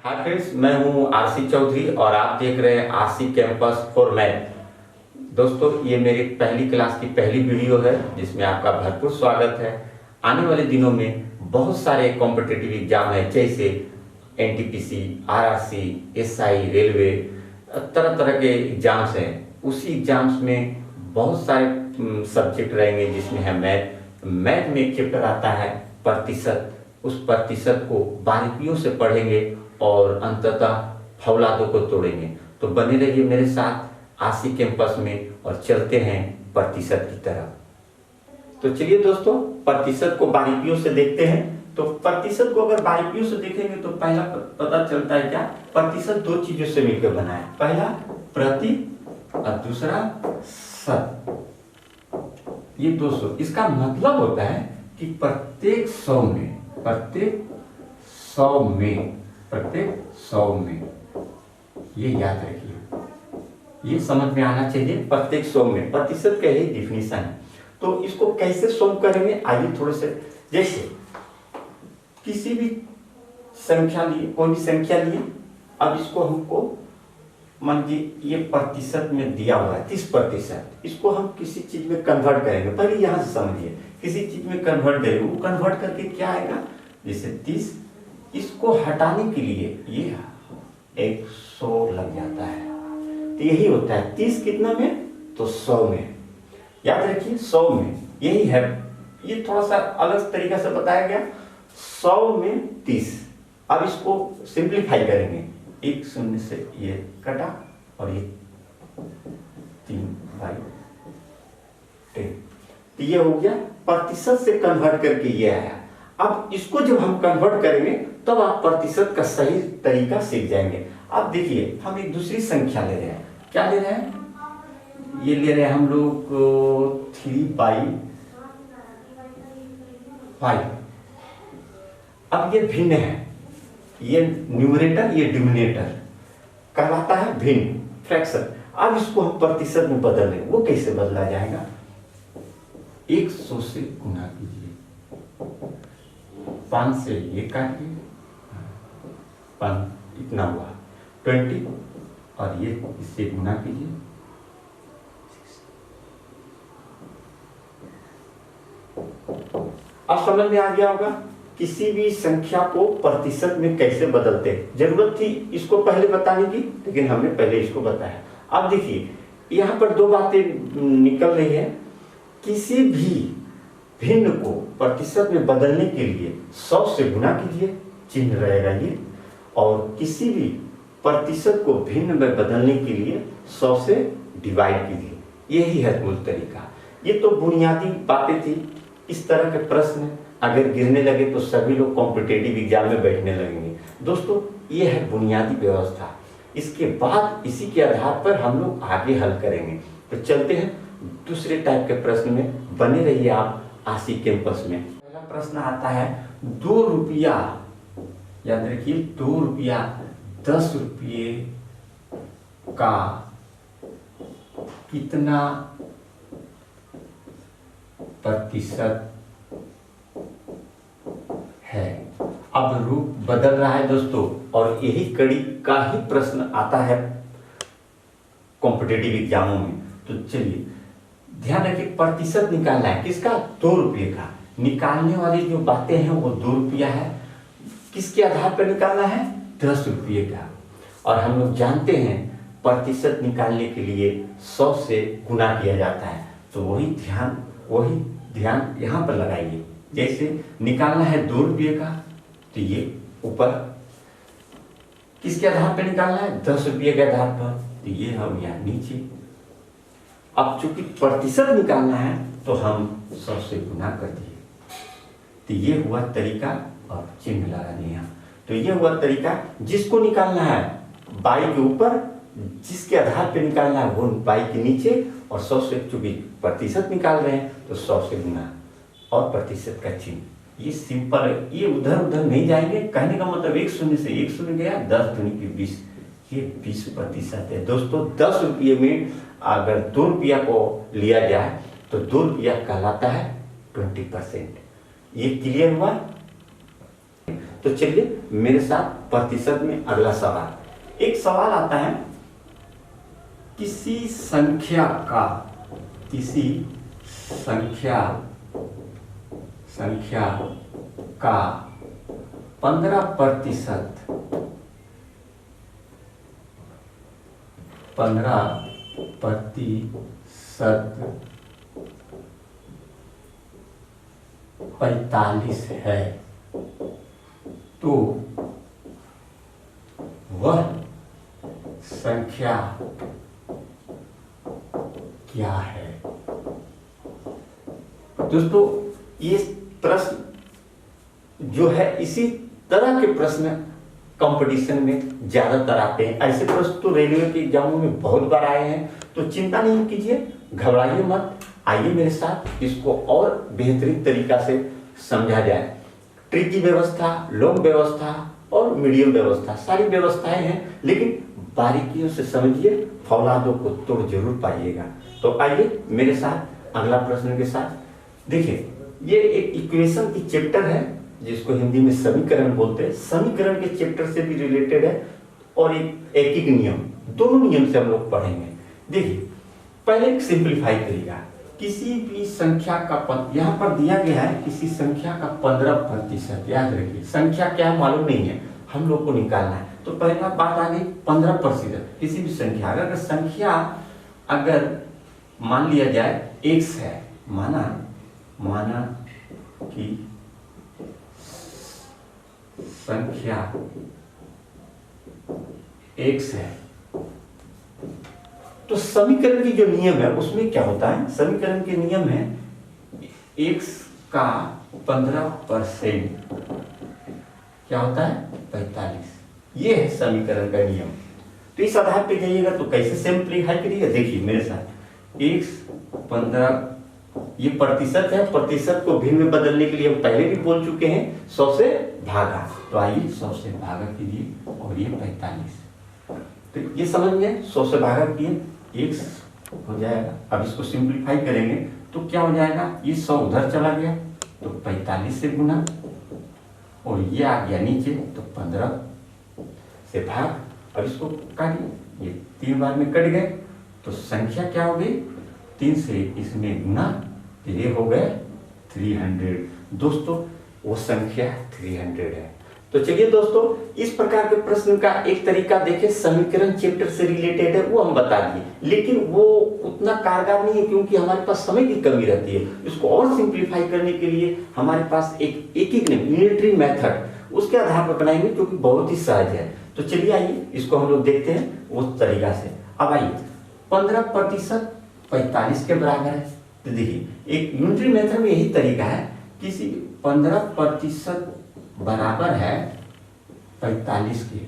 Hi friends, मैं हूं RC Chaudhary और आप देख रहे हैं आरसी कैंपस फॉर मैथ। दोस्तों, ये मेरी पहली क्लास की पहली वीडियो है जिसमें आपका भरपूर स्वागत है। आने वाले दिनों में बहुत सारे कॉम्पिटिटिव एग्जाम है, जैसे एनटीपीसी, आरआरसी, एसआई, रेलवे, तरह तरह के एग्जाम्स हैं। उसी एग्जाम्स में बहुत सारे सब्जेक्ट रहेंगे जिसमें है मैथ। मैथ में एक चैप्टर आता है प्रतिशत। उस प्रतिशत को बारीकियों से पढ़ेंगे और अंततः फौलादों को तोड़ेंगे। तो बने रहिए मेरे साथ आरसी कैंपस में और चलते हैं प्रतिशत की तरफ। तो चलिए दोस्तों, प्रतिशत को बारीकियों से देखते हैं। तो प्रतिशत को अगर बारीकियों से देखेंगे तो पहला पता चलता है क्या, प्रतिशत दो चीजों से मिलकर बना है। पहला प्रति और दूसरा शत। ये 200, इसका मतलब होता है कि प्रत्येक 100 में, ये याद रखिए, ये समझ में आना चाहिए। प्रत्येक 100 में प्रतिशत का ही डिफिनीशन है। तो इसको कैसे सॉल्व करेंगे, आइए थोड़े से। जैसे किसी भी संख्या लिए, कोई भी संख्या लिए, अब इसको हमको मान लीजिए ये प्रतिशत में दिया हुआ है 30%। इसको हम किसी चीज में कन्वर्ट करेंगे। पहले यहां से समझिए, किसी चीज में कन्वर्ट करेंगे, वो कन्वर्ट करके क्या आएगा, जैसे 30, इसको हटाने के लिए ये 100 लग जाता है। तो यही होता है 30 कितना में, तो 100 में। याद रखिए 100 में, यही है। ये थोड़ा सा अलग तरीका से बताया गया। 100 में 30। अब इसको सिंप्लीफाई करेंगे, 1 शून्य से ये कटा और ये 3/10। तो ये हो गया प्रतिशत से कन्वर्ट करके ये आया। अब इसको जब हम कन्वर्ट करेंगे तब आप प्रतिशत का सही तरीका सीख जाएंगे। अब देखिए, हम एक दूसरी संख्या ले रहे हैं। क्या ले रहे हैं, ये ले रहे हैं हम लोग 3/5। अब ये भिन्न है, ये न्यूमरेटर, ये डिनोमिनेटर कहलाता है भिन्न, फ्रैक्शन। अब इसको हम प्रतिशत में बदल रहे हैं। वो कैसे बदला जाएगा, 100 से गुना कीजिए, 5 से ये काटिए, 5 इतना हुआ 20, और ये इससे गुना कीजिए, अब समझ में आ गया होगा किसी भी संख्या को प्रतिशत में कैसे बदलते हैं। जरूरत थी इसको पहले बताने की, लेकिन हमने पहले इसको बताया। अब देखिए, यहाँ पर दो बातें निकल रही है। किसी भी भिन्न को प्रतिशत में बदलने के लिए 100 से गुना कीजिए, चिन्ह रहेगा ये, और किसी भी प्रतिशत को भिन्न में बदलने के लिए 100 से डिवाइड कीजिए। यही है मूल तरीका। ये तो बुनियादी बातें थी। इस तरह के प्रश्न अगर गिरने लगे तो सभी लोग कॉम्पिटिटिव एग्जाम में बैठने लगेंगे। दोस्तों, ये है बुनियादी व्यवस्था। इसके बाद इसी के आधार पर हम लोग आगे हल करेंगे। तो चलते हैं दूसरे टाइप के प्रश्न में। बने रहिए आप आरसी कैंपस में। पहला प्रश्न आता है, 2 रुपया, याद रखिए 2 रुपया 10 रुपये का कितना प्रतिशत है। अब रूप बदल रहा है दोस्तों, और यही कड़ी का ही प्रश्न आता है कॉम्पिटिटिव एग्जामों में। तो चलिए ध्यान रखिए, प्रतिशत निकालना है किसका, 2 रुपये का। निकालने वाली जो बातें हैं वो 2 रुपया है। किसके आधार पर निकालना है, 10 रुपये का। और हम लोग जानते हैं प्रतिशत निकालने के लिए 100 से गुना किया जाता है। तो वही ध्यान यहाँ पर लगाइए। जैसे निकालना है 2 रुपये का, तो ये ऊपर किसके आधार पर निकालना है, 10 रुपये के आधार पर, तो ये हम यहाँ नीचे। अब चूंकि प्रतिशत निकालना है तो हम 100 से गुना कर दिए। तो ये हुआ तरीका, और चिन्ह लगा दिए यहाँ। तो ये हुआ तरीका। जिसको निकालना है बाई के ऊपर, जिसके आधार पर निकालना है वो बाई के नीचे, और 100 से, चूंकि प्रतिशत निकाल रहे हैं तो 100 से गुना और प्रतिशत का चिन्ह। ये सिंपल है, ये उधर उधर नहीं जाएंगे। कहने का मतलब 1 शून्य से 1 शून्य गया, 10 दूनी की 20, ये 20% है। दोस्तों, 10 रुपये में अगर 2 रुपया को लिया जाए तो 2 रुपया कहलाता है 20%। ये क्लियर हुआ। तो चलिए मेरे साथ प्रतिशत में अगला सवाल। एक सवाल आता है, किसी संख्या का 15% 45 है, तो वह संख्या क्या है? दोस्तों, ये प्रश्न जो है इसी तरह के प्रश्न कंपटीशन में ज्यादातर आते हैं। ऐसे प्रश्न तो रेलवे के एग्जामों में बहुत बार आए हैं, तो चिंता नहीं कीजिए, घबराइए मत। आइए मेरे साथ इसको और बेहतरीन तरीका से समझा जाए। ट्रिकी व्यवस्था, लॉन्ग व्यवस्था और मीडियम व्यवस्था, सारी व्यवस्थाएं हैं, लेकिन बारीकियों से समझिए, फौलादों को तोड़ जरूर पाइएगा। तो आइए मेरे साथ अगला प्रश्न के साथ। देखिए, ये एक इक्वेशन की चैप्टर है जिसको हिंदी में समीकरण बोलते हैं। समीकरण के चैप्टर से भी रिलेटेड है और एक एकीक नियम, दोनों नियम से हम लोग पढ़ेंगे। देखिए, पहले एक सिंप्लीफाई करिएगा। किसी भी संख्या का यहाँ पर दिया गया है, किसी संख्या का 15%, याद रखिए संख्या क्या है मालूम नहीं है, हम लोग को निकालना है। तो पहला बात आ गई 15%। किसी भी संख्या, अगर संख्या अगर मान लिया जाए x है, माना कि संख्या x है, तो समीकरण की जो नियम है उसमें क्या होता है? समीकरण के नियम है x का 15% क्या होता है? 45। ये है समीकरण का नियम। तो इस आधार पे जाइएगा तो कैसे सिंप्लीफाई करिएगा? देखिए मेरे साथ, x 15, ये प्रतिशत है, प्रतिशत को भिन्न में बदलने के लिए हम पहले भी बोल चुके हैं 100 से भागा। तो आइए 100 से भागा कीजिए और ये 45। तो ये समझ में 100 से भागा किए, x हो जाएगा। अब इसको सिंप्लीफाई करेंगे तो क्या हो जाएगा? ये 100 उधर चला गया तो 45 से गुना, और ये आ गया नीचे तो 15 से भाग। अब इसको काटिए, ये 3 बार में कट गए तो संख्या क्या हो गई? 3 से इसमें गुना, तो ये हो गए 300। दोस्तों, वो संख्या 300 है। तो चलिए दोस्तों, इस प्रकार के प्रश्न का एक तरीका देखें, समीकरण चैप्टर से रिलेटेड है, वो हम बता दिए, लेकिन वो उतना कारगर नहीं है क्योंकि हमारे पास समय की कमी रहती है। इसको और सिंप्लीफाई करने के लिए हमारे पास एक यूनिटरी मेथड उसके आधार पर बनाएंगे जो कि बहुत ही सहज है। तो चलिए आइए इसको हम लोग देखते हैं उस तरीका से। अब आइए, 15% 45 के बराबर है। तो देखिए, एक यूनिटरी मेथड में यही तरीका है, किसी 15% बराबर है 45 के।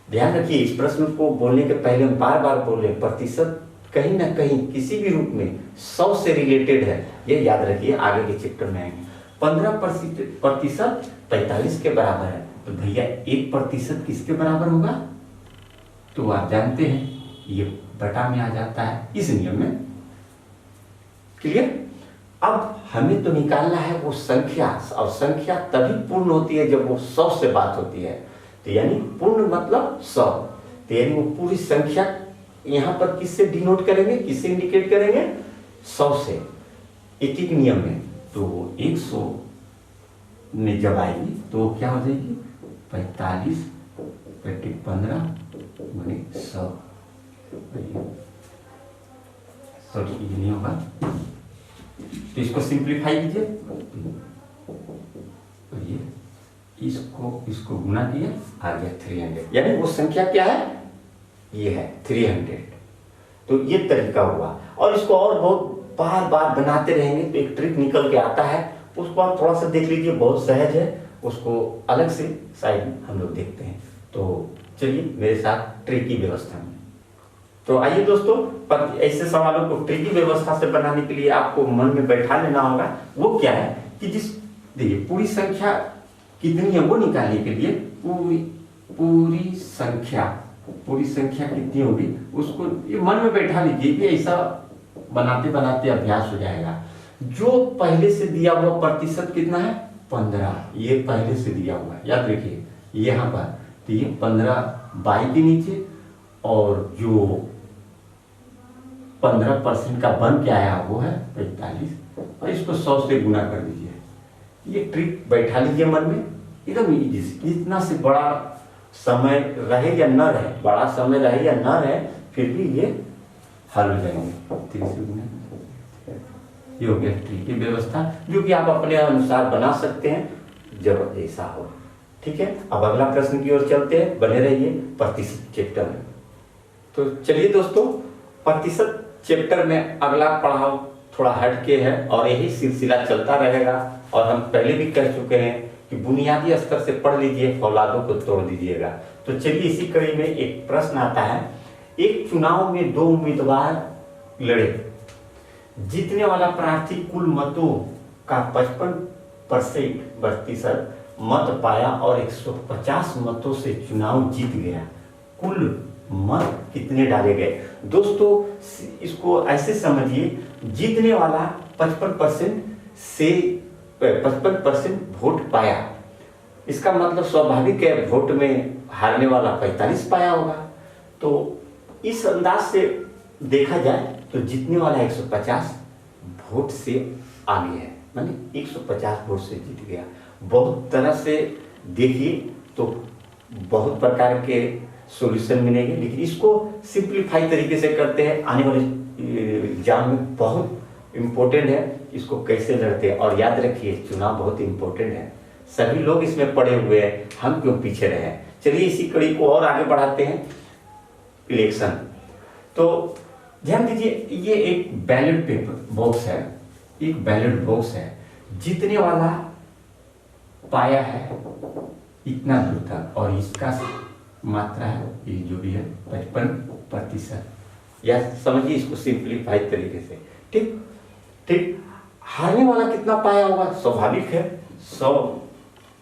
ध्यान रखिए, इस प्रश्न को बोलने के पहले हम बार बार बोल रहे हैं, प्रतिशत कहीं ना कहीं किसी भी रूप में 100 से रिलेटेड है, ये याद रखिए, आगे के चैप्टर में आएंगे। 15% 45 के बराबर है, तो भैया 1% किसके बराबर होगा? तो आप जानते हैं ये बटा में आ जाता है इस नियम में। क्लियर? अब हमें तो निकालना है वो संख्या, और संख्या तभी पूर्ण होती है जब वो 100 से बात होती है। तो यानी पूर्ण मतलब 100, तो यानी वो पूरी संख्या यहाँ पर किससे डिनोट करेंगे, किससे इंडिकेट करेंगे? 100 से। एक नियम है, तो 100 में जब आएगी तो क्या हो जाएगी? 45 × 15 × 100। सॉरी, ये नहीं होगा, तो इसको सिंप्लीफाई कीजिए, तो ये इसको गुना किया, आ गया 300। यानी वो संख्या क्या है? ये है 300। तो ये तरीका हुआ, और इसको और बहुत बार बार बनाते रहेंगे तो एक ट्रिक निकल के आता है, उसको आप थोड़ा सा देख लीजिए, बहुत सहज है, उसको अलग से साइड में हम लोग देखते हैं। तो चलिए मेरे साथ ट्रिकी व्यवस्था में। तो आइए दोस्तों, ऐसे सवालों को ट्रिकी व्यवस्था से बनाने के लिए आपको मन में बैठा लेना होगा। वो क्या है कि देखिए पूरी संख्या कितनी है वो निकालने के लिए पूरी संख्या कितनी होगी उसको ये मन में बैठा लीजिए कि ऐसा बनाते बनाते अभ्यास हो जाएगा। जो पहले से दिया हुआ प्रतिशत कितना है? 15, ये पहले से दिया हुआ है, याद रखिए यहाँ पर। तो ये 15 बाई के नीचे, और जो 15% का बन के आया वो है 45, और इसको 100 से गुना कर दीजिए। ये ट्रिक बैठा लीजिए मन में, एकदम इजी। इतना से बड़ा समय रहे या न रहे, बड़ा समय रहे या न रहे, फिर भी ये हल हो जाएंगे। 3 से गुना, ये हो गया ट्री की व्यवस्था, जो कि आप अपने अनुसार बना सकते हैं जब ऐसा हो। ठीक है, अब अगला प्रश्न की ओर चलते हैं, बने रहिए प्रतिशत चैप्टर में। तो चलिए दोस्तों, प्रतिशत चैप्टर में अगला पढ़ाव थोड़ा हटके है, और यही सिलसिला चलता रहेगा। और हम पहले भी कह चुके हैं कि बुनियादी स्तर से पढ़ लीजिए, फौलादों को तोड़ दीजिएगा। तो चलिए इसी कड़ी में एक प्रश्न आता है, एक चुनाव में 2 उम्मीदवार लड़े, जीतने वाला प्रार्थी कुल मतों का 55% मत पाया और 150 मतों से चुनाव जीत गया। कुल मत कितने डाले गए? दोस्तों इसको ऐसे समझिए, जीतने वाला 55% से 55% वोट पाया, इसका मतलब स्वाभाविक है वोट में हारने वाला 45 पाया होगा। तो इस अंदाज से देखा जाए तो जीतने वाला 150 वोट से आगे है, माने 150 वोट से जीत गया। बहुत तरह से देखिए तो बहुत प्रकार के सॉल्यूशन मिलेंगे, लेकिन इसको सिंप्लीफाई तरीके से करते हैं। आने वाले एग्जाम में बहुत इम्पोर्टेंट है, इसको कैसे लड़ते हैं। और याद रखिए चुनाव बहुत इम्पोर्टेंट है, सभी लोग इसमें पड़े हुए हैं, हम क्यों पीछे रहे। चलिए इसी कड़ी को और आगे बढ़ाते हैं, इलेक्शन। तो ध्यान दीजिए, ये एक बैलेट पेपर बॉक्स है, एक बैलेट बॉक्स है, जीतने वाला पाया है इतना दूर तक, और इसका मात्रा है ये जो भी है 55%, या समझिए इसको सिंप्लीफाई तरीके से। ठीक ठीक, हारने वाला कितना पाया होगा? स्वाभाविक है 100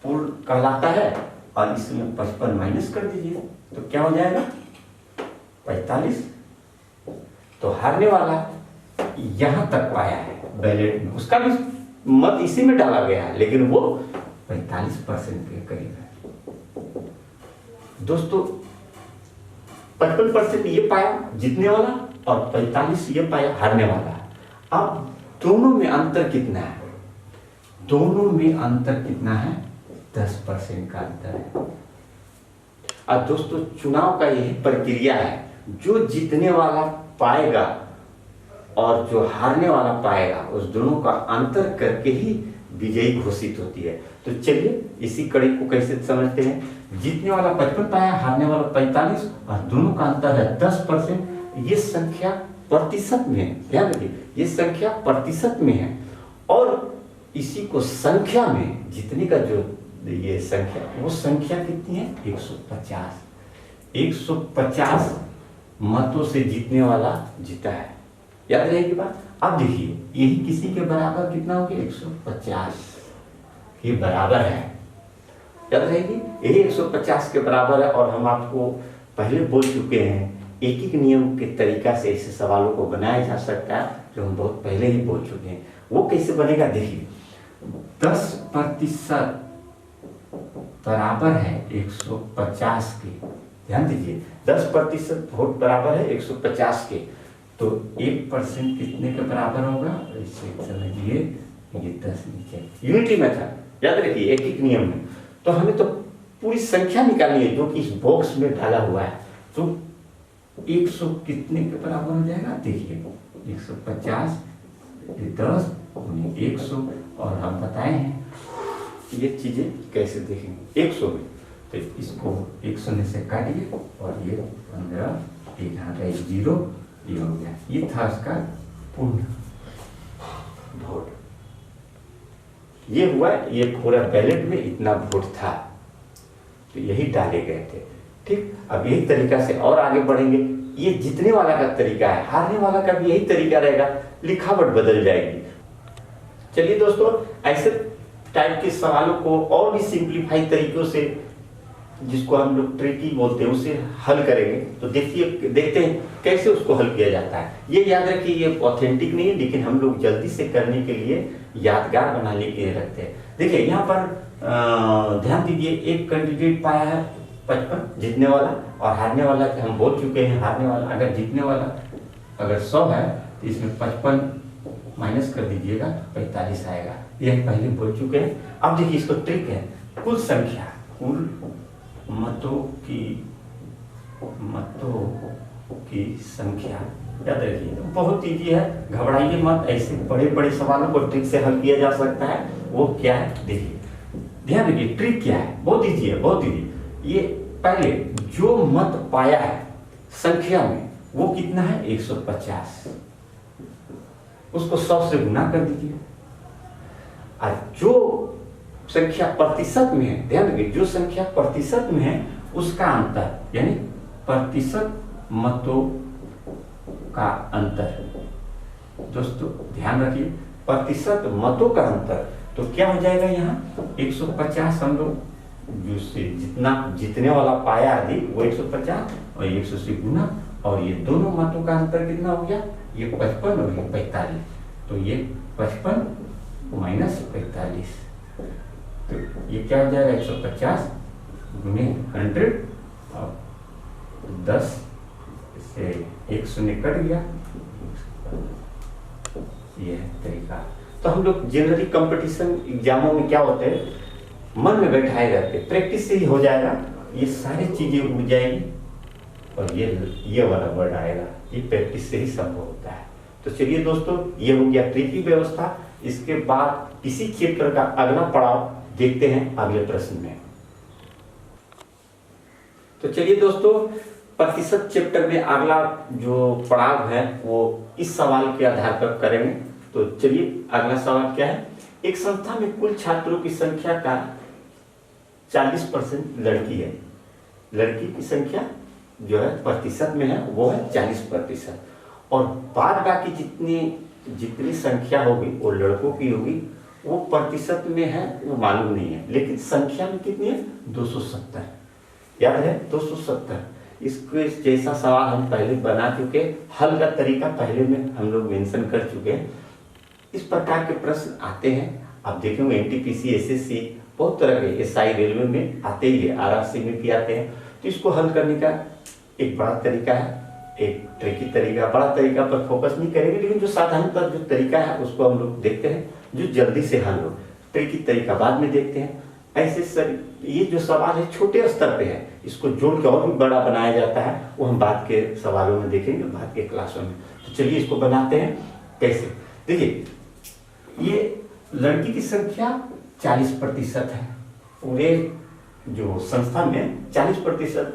पूर्ण कहलाता है, और इसमें 55 माइनस कर दीजिए तो क्या हो जाएगा 45। तो हारने वाला यहां तक पाया है बैलेट में, उसका भी मत इसी में डाला गया है, लेकिन वो 45% के करीब है। दोस्तों 55% ये पाया जीतने वाला, और 45 ये पाया हारने वाला। अब दोनों में अंतर कितना है? दोनों में अंतर कितना है? 10% का अंतर है। अब दोस्तों चुनाव का यही प्रक्रिया है, जो जीतने वाला पाएगा और जो हारने वाला पाएगा, उस दोनों का अंतर करके ही विजयी घोषित होती है। तो चलिए इसी कड़ी को कैसे समझते हैं। जीतने वाला 55 पाया, हारने वाला 45, और दोनों का अंतर है 10%। ये संख्या प्रतिशत में है, ध्यान रखिए ये संख्या प्रतिशत में है, और इसी को संख्या में जीतने का जो ये संख्या, वो संख्या कितनी है? 150। 150 मतों से जीतने वाला जीता है, याद रहेगी बात। अब देखिए यही किसी के बराबर कितना हो गया? 150 के बराबर है, याद रहेगी, यही 150 के बराबर है। और हम आपको पहले बोल चुके हैं, एक एक नियम के तरीका से ऐसे सवालों को बनाया जा सकता है, जो हम बहुत पहले ही बोल चुके हैं। वो कैसे बनेगा देखिए, 10% बराबर है 150 के, ध्यान दीजिए 10% वोट बराबर है 150 के, तो 1% कितने के बराबर होगा? इसे समझिए, ये 10 नीचे यूनिटी मेथड, याद रखिए एक एक नियम में। तो हमें तो पूरी संख्या निकालनी है जो कि इस बॉक्स में डाला हुआ है। तो 100 कितने के बराबर हो जाएगा? देखिए 150 10 100, और हम बताए हैं ये चीजें कैसे देखेंगे 100 में। तो इसको 100 में से काटिए, और ये 15 यहाँ का 0, ये हो गया। ये था उसका पूर्ण वोट, ये हुआ, ये पूरा बैलेट में इतना वोट था, तो यही डाले गए थे। ठीक, अब यही तरीका से और आगे बढ़ेंगे। ये जीतने वाला का तरीका है, हारने वाला का भी यही तरीका रहेगा, लिखावट बदल जाएगी। चलिए दोस्तों, ऐसे टाइप के सवालों को और भी सिंप्लीफाई तरीकों से जिसको हम लोग ट्रिकी बोलते हैं, उसे हल करेंगे। तो देखते हैं कैसे उसको हल किया जाता है। ये याद रखिए, ये ऑथेंटिक नहीं है, लेकिन हम लोग जल्दी से करने के लिए, यादगार बनाने के लिए रखते हैं। देखिए यहाँ पर ध्यान दीजिए, एक कैंडिडेट पाया है 55 जीतने वाला, और हारने वाला हम बोल चुके हैं। हारने वाला अगर जीतने वाला अगर 100 है तो इसमें 55 माइनस कर दीजिएगा, 45 आएगा। ये हम पहले बोल चुके हैं। अब देखिए इसको ट्रिक है, कुल संख्या, कुल मतों की संख्या याद रखिए। बहुत ईजी है, घबराइए मत। ऐसे बड़े बड़े सवालों को ट्रिक से हल किया जा सकता है। वो क्या है देखिए, ध्यान रखिए ट्रिक क्या है, बहुत ईजी है, बहुत ईजी। ये पहले जो मत पाया है संख्या में वो कितना है 150, उसको 100 से गुना कर दीजिए। और जो संख्या प्रतिशत में है, ध्यान रखिए जो संख्या प्रतिशत में है उसका अंतर, यानी प्रतिशत मतों का अंतर। दोस्तों ध्यान रखिए प्रतिशत मतों का अंतर, तो क्या हो जाएगा यहाँ 150 हम लोग जिससे जितना जीतने वाला पाया अधिक वो 150 और 100 से गुना, और ये दोनों मतों का अंतर कितना हो गया, ये 55 और ये 45। तो ये 55 माइनस 45, तो ये क्या हो जाएगा 150 गुने 100 और 10 से 1 शून्य कट गया। ये है तरीका। तो हम लोग जनरली कंपटीशन एग्जामों में क्या होते हैं, मन में बैठाए रहते, प्रैक्टिस से ही हो जाएगा, ये सारी चीजें उड़ जाएंगी और ये वाला वर्ड आएगा, ये प्रैक्टिस से ही संभव होता है। तो चलिए दोस्तों, ये हो गया ट्रिकी व्यवस्था। इसके बाद इसी चैप्टर का अगला पड़ाव देखते हैं अगले प्रश्न में। तो चलिए दोस्तों, प्रतिशत चैप्टर में अगला जो पड़ाव है वो इस सवाल के आधार पर करेंगे। तो चलिए अगला सवाल क्या है, एक संस्था में कुल छात्रों की संख्या का 40% लड़की है। लड़की की संख्या जो है प्रतिशत में है वो है 40%, और बाद बाकी जितनी संख्या होगी वो लड़कों की होगी। वो प्रतिशत में है वो मालूम नहीं है, लेकिन संख्या में कितनी है 270, याद है 270। इसको जैसा सवाल हम पहले बना चुके, हल का तरीका पहले में हम लोग मेंशन कर चुके हैं। इस प्रकार के प्रश्न आते हैं, आप देखेंगे एनटीपीसी, एसएससी, बहुत तरह के, एसआई रेलवे में आते ही है, आरआरसी में भी आते हैं। तो इसको हल करने का एक बड़ा तरीका है, एक ट्रिकी तरीका। बड़ा तरीका पर फोकस नहीं करेंगे, लेकिन जो साधारणतः जो तरीका है उसको हम लोग देखते हैं, जो जल्दी से हल हो। ट्रिकी तरीका बाद में देखते हैं। ऐसे सर ये जो सवाल है छोटे स्तर पे है, इसको जोड़ के और भी बड़ा बनाया जाता है, वो हम बाद के सवालों में देखेंगे, बाद के क्लासों में। तो चलिए इसको बनाते हैं कैसे। देखिए ये लड़की की संख्या 40% है, पूरे जो संस्था में 40%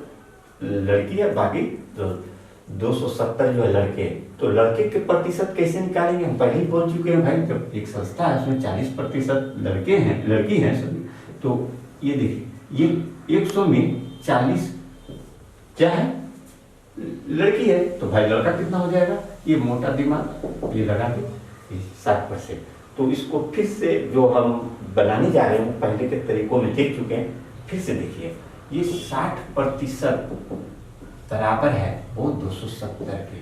लड़की है, बाकी तो 270 जो है लड़के। तो लड़के के प्रतिशत कैसे निकालेंगे, हम पहले ही बोल चुके हैं भाई, जब एक संस्था है उसमें 40% लड़के हैं, लड़की हैं सभी। तो ये देखिए, ये 100 में 40 क्या है, लड़की है, तो भाई लड़का कितना हो जाएगा, ये मोटा दिमाग ये लगा के 60%। तो इसको फिर से जो हम बनाने जा रहे हैं पहले के तरीकों में देख चुके हैं, फिर से देखिए ये 60% बराबर है वो 270 के।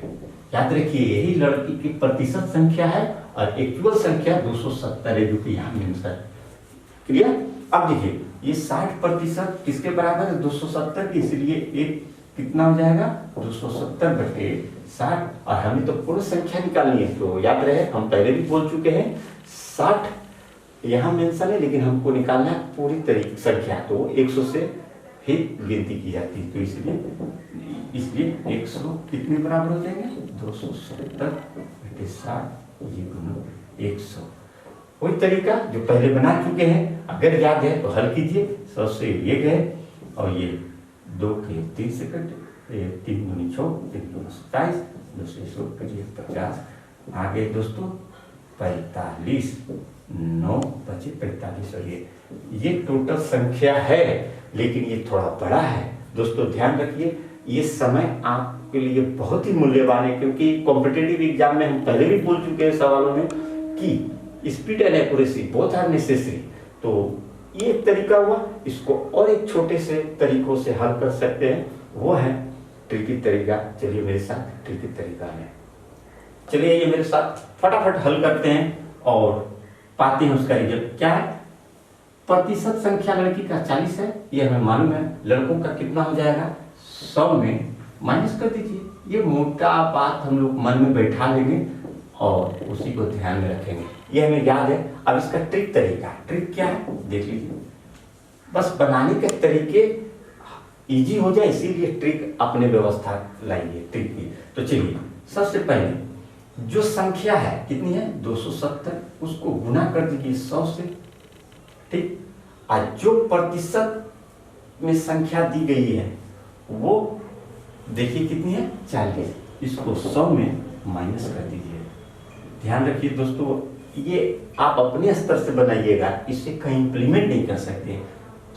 याद रखिए यही लड़की की प्रतिशत संख्या है और एक्चुअल संख्या 270 है, जो कि यहाँ मेंशन। क्लियर। अब देखिए ये 60% किसके बराबर है 270 की, इसलिए एक कितना हो जाएगा 270/60, और हमें तो पूर्ण संख्या निकालनी है। तो याद रहे हम पहले भी बोल चुके हैं 60 यहाँ मेंशन है, लेकिन हमको निकालना है पूरी तरीके संख्या, तो 100 से ही गिनती की जाती है। तो इसलिए 100 कितने बराबर हो जाएंगे 270/60 ये गुना 100। वही तरीका जो पहले बना चुके हैं, अगर याद है तो हल कीजिए। 100 से ये गए और ये 2 के 3 से कटे, ये 3 दूनी 6, 3 दूनी 27, 2 से 100 करिए 50। आगे दोस्तों 45, 9 बचे 45, और ये टोटल संख्या है, लेकिन ये थोड़ा बड़ा है। दोस्तों ध्यान रखिए ये समय आपके लिए बहुत ही मूल्यवान है, क्योंकि कॉम्पिटिटिव एग्जाम में हम पहले भी बोल चुके हैं सवालों में कि speed and accuracy both are necessary. तो ये एक तरीका हुआ। इसको और एक छोटे से तरीकों से हल कर सकते हैं, वो है ट्रिकी तरीका। चलिए मेरे साथ ट्रिकी तरीका में, चलिए ये मेरे साथ फटाफट हल करते हैं और पाते हैं उसका रिजल्ट क्या है। प्रतिशत संख्या लड़की का 40 है, ये हमें मालूम है। लड़कों का कितना हो जाएगा, 100 में माइनस कर दीजिए। ये मोटा बात हम लोग मन में बैठा लेंगे और उसी को ध्यान में रखेंगे, ये हमें याद है। अब इसका ट्रिक तरीका, ट्रिक क्या है देख लीजिए। बस बनाने के तरीके इजी हो जाए इसीलिए ट्रिक अपने व्यवस्था लाइए ट्रिक की। तो चलिए सबसे पहले जो संख्या है कितनी है 270, उसको गुना कर दीजिए 100 से, ठीक। आज जो प्रतिशत में संख्या दी गई है वो देखिए कितनी है 40, इसको 100 में माइनस कर दीजिए। ध्यान रखिए दोस्तों, ये आप अपने स्तर से बनाइएगा, इसे कहीं इंप्लीमेंट नहीं कर सकते,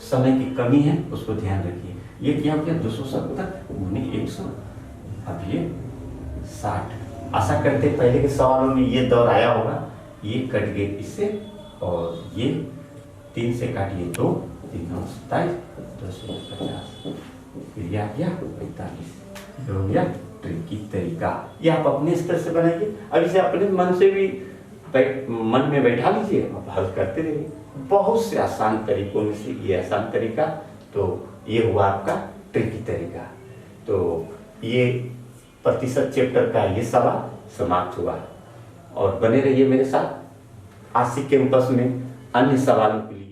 समय की कमी है, उसको ध्यान रखिए। ये क्या हो गया 270 गुने 100, अब ये 60। आशा करते पहले के सवालों में ये दौर आया होगा। ये कट गए इससे और ये 3 से काटिए 2, 3 9 27, 250, फिर आ गया 45। हो गया ट्रिकी तरीका। ये आप अपने स्तर से बनाइए। अब इसे अपने मन से भी मन में बैठा लीजिए, आप हल करते रहिए। बहुत से आसान तरीकों में से ये आसान तरीका, तो ये हुआ आपका ट्रिकी तरीका। तो ये प्रतिशत चैप्टर का ये सवाल समाप्त हुआ और बने रहिए मेरे साथ आशिक कैंपस में अन्य सवालों के लिए।